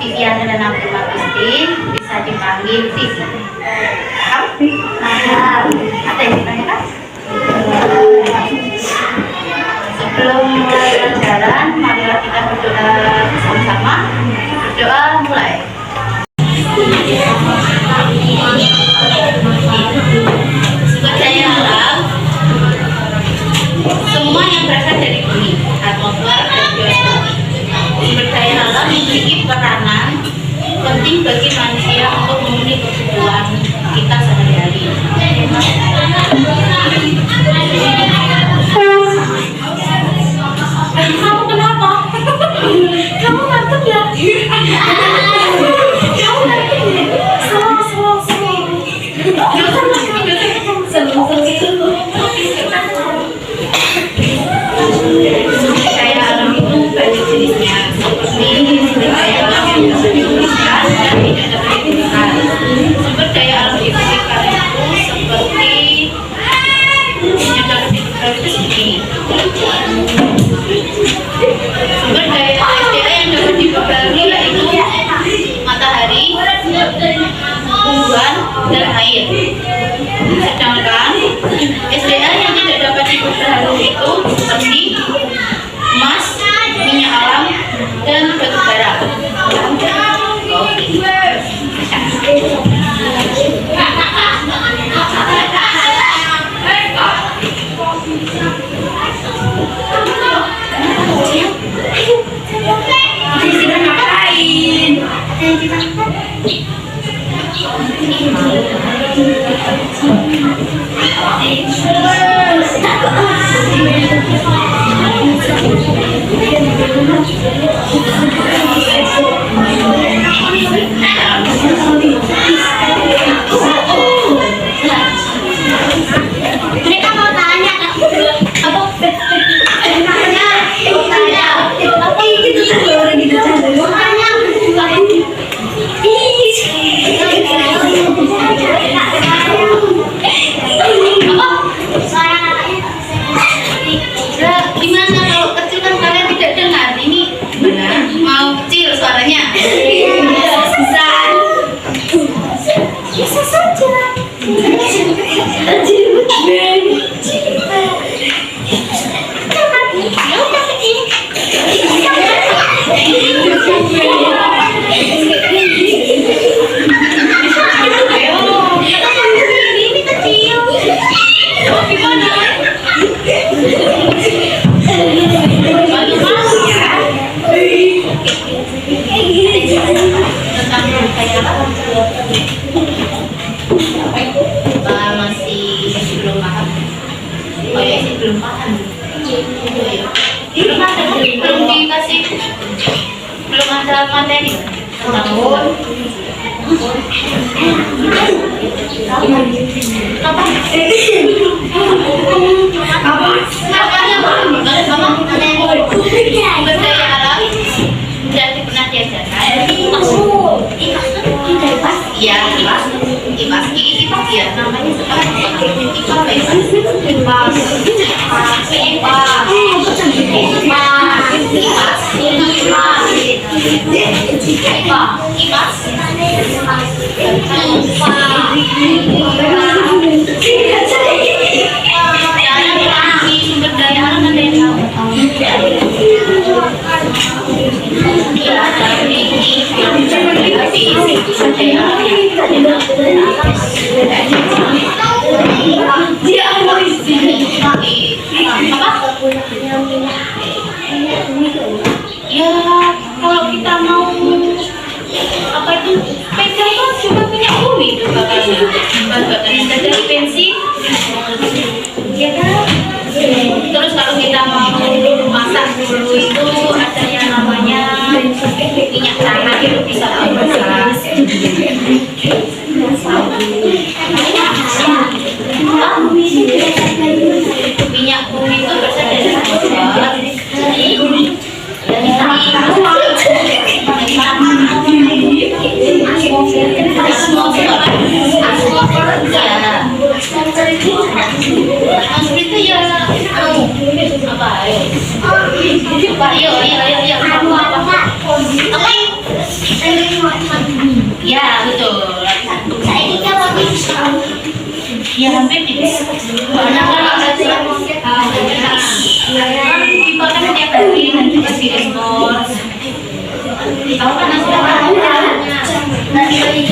Viviana dan Abdul Agustin, bisa dipanggil Vivi. Paham? Paham. Ada yang ditanyakan? Sebelum mulai pelajaran, marilah kita berdoa bersama-sama. Berdoa mulai. Sumber daya alam, semua yang berasal dari bumi, atmosfer dan geologi. Sumber daya alam memiliki peranan penting bagi manusia untuk memenuhi kebutuhan kita sehari-hari. Kamu kenapa? Kamu ngantuk ya? Kamu ngantuk ya? Sumber daya alam itu banyak jenisnya, seperti sumber daya alam yang dapat digunakan dan tidak dapat digunakan. Sumber daya alam digunakan itu seperti yang dapat digunakan itu segini. Sumber daya SDA yang dapat dibagi yaitu matahari, tumbuhan, dan air. Sedangkan SDA yang tidak dapat dibagi itu seperti emas, minyak alam, dan batu bara. Mereka mau tanya gimana kalau kecil kan kalian tidak dengar? Ini benar mau kecil suaranya. bisa saja. Masih belum paham. Oh ya, sih belum paham. Belum dikasih, belum ada materi tentang sumber daya alam tidak pernah diajarkan. Iya, IPAS ya namanya sekarang sumber daya alam ada yang ya kalau kita mau apa itu pegang kan juga punya bumi itu bahannya dari bensin ya kan. Terus kalau kita mau masak dulu itu ada yang namanya minyak tanah, itu bisa dimasak. Minyak bumi itu berasal dari atmosfer. Ya, betul. Saya tidak mau pisau. Ya, hampir tidak. Soalnya kan kita kan tiap hari nanti pasti ekspor. Tahu kan hasilnya apa? Nanti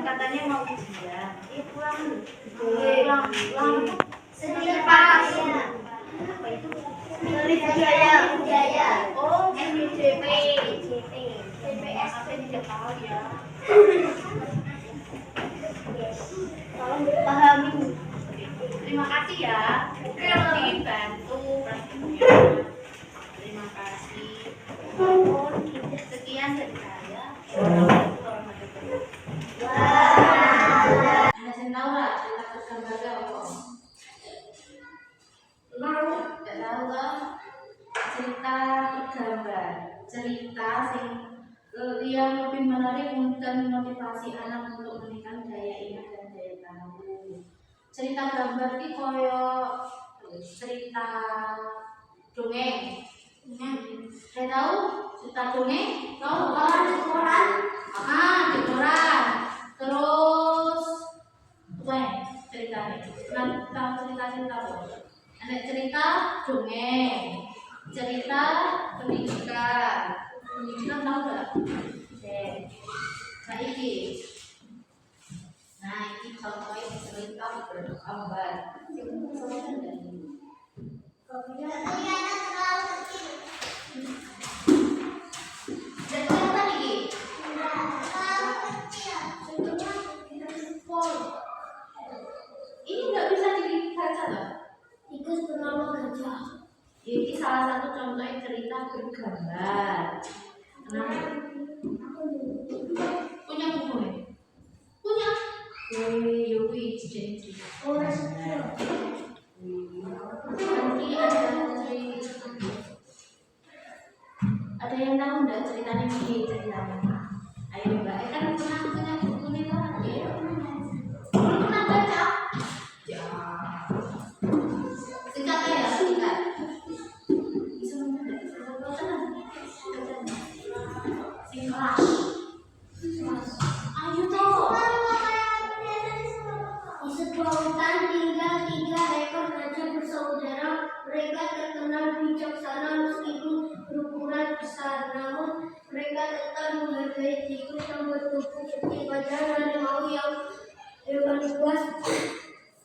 katanya mau ujian. Apa itu? Budaya. Oh, CP. CPS tidak tahu ya. Tolong dipahami. Terima kasih ya. Dibantu. Terima kasih. Sekian dari saya. Anda saya tahu lah cerita keluarga apa? Tidak tahu lah. Cerita gambar, cerita yang lebih menarik dan motivasi anak untuk meningkatkan daya ingat dan daya tahu. Cerita gambar ini koyo cerita dongeng. Saya tahu cerita dongeng, tahu kan? Di koran. Di koran. Terus ceritanya. Tahu cerita apa? Ada cerita dongeng, cerita pendidikan tahu nggak? Nah ini contohnya cerita bergambar. Ini nggak bisa dibaca loh. Tikus bernama gajah. Ini salah satu contoh cerita bergambar. Nah, punya buku nih? Punya. Yowi jadi cerita. Nanti ada yang tahu nggak ceritanya ini ceritanya? Ayo mbak, kan pernah punya buku nih kan? Ya. Pernah baca? Ya. Singkat ya, singkat. Bisa membaca, singkat. Ayo toh. Di sebuah hutan tinggal 3 ekor gajah bersaudara. Mereka terkenal bijaksana meskipun berukuran besar. Namun mereka tetap menghargai tikus yang bertubuh kecil. Padahal harimau yang hewan buas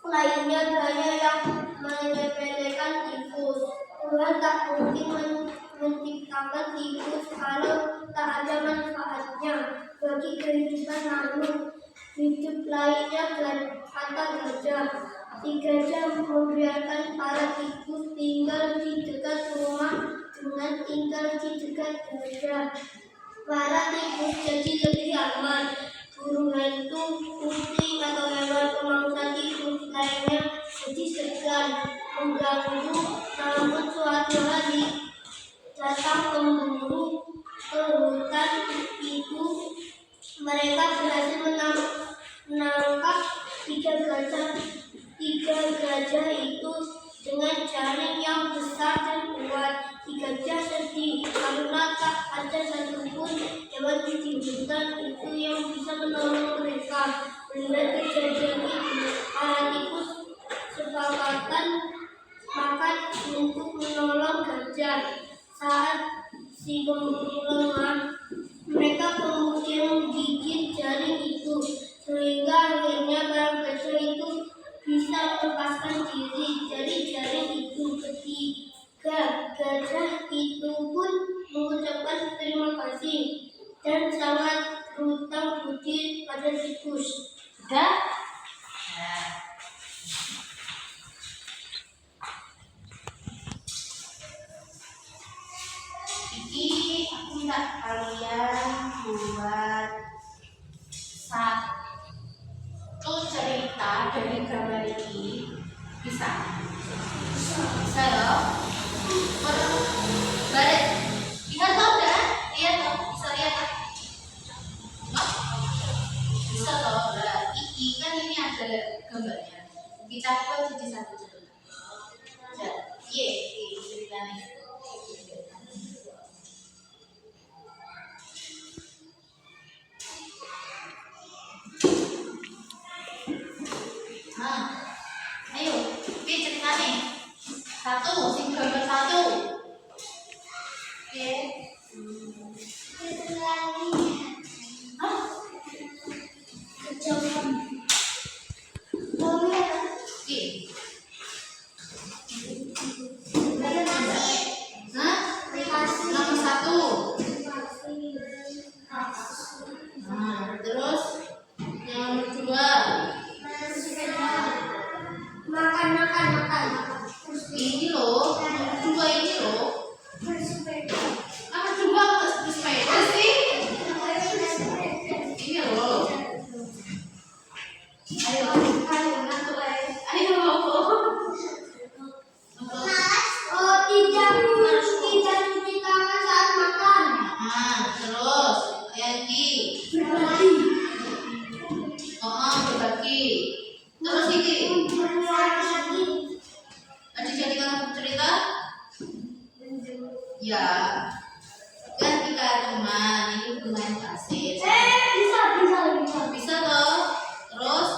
lainnya banyak yang menyepelekan tikus. Tuhan tak mungkin menciptakan tikus kalau tak ada manfaatnya bagi kehidupan makhluk hidup lainnya, kata gajah. Si gajah membiarkan para tikus tinggal di dekat rumah dengan tinggal di dekat gajah. Para tikus jadi lebih aman. Burung hantu, kucing atau hewan pemangsa tikus lainnya jadi segan mengganggu. Namun suatu hari datang pemburu ke hutan itu. Mereka berhasil menangkap 3 gajah. 3 gajah itu dengan jaring yang besar dan kuat. 3 gajah sedih karena tak ada satupun hewan di hutan itu yang bisa menolong mereka. Melihat kejadian itu, para tikus sepakat untuk menolong gajah. Saat si pemburu lengah, mereka kemudian menggigit jaring itu, sehingga akhirnya para gajah itu bisa melepaskan diri dari jaring itu. Ketiga gajah itu pun mengucapkan terima kasih dan sangat berhutang budi pada tikus. Sudah? bisa kalian buat satu cerita dari gambar ini? Bisa? Bisa ya? Balik. Lihat toh kan? Lihat toh, bisa lihat toh? Bisa toh, berarti kan ini ada gambarnya. Kita buat jadi satu cerita. Iya, ceritanya. Nah, ayo, oke ceritanya. Satu, sing gambar satu. Oke. Hah? Kejauhan. Oke. Nah, nomor satu. Nah, terus yang nomor dua. Makan. Ini loh, nomor dua ini loh. Nomor dua harus bersepeda sih. Ini loh. Ayo, ayo. Oh, tidak cuci tangan saat makan. Nah, terus lagi. Berbagi. Terus ini. Dijadikan cerita? Ya. Kan kita teman, ini bermain pasir. Bisa. Bisa toh? Terus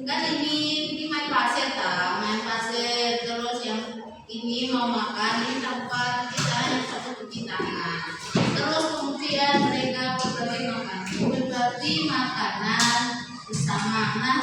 kan ini main pasir tak? Main pasir terus yang ini mau makan ini tempat kita yang satu cuci tangan. Terus kemudian mereka berbagi makanan bersama. Nah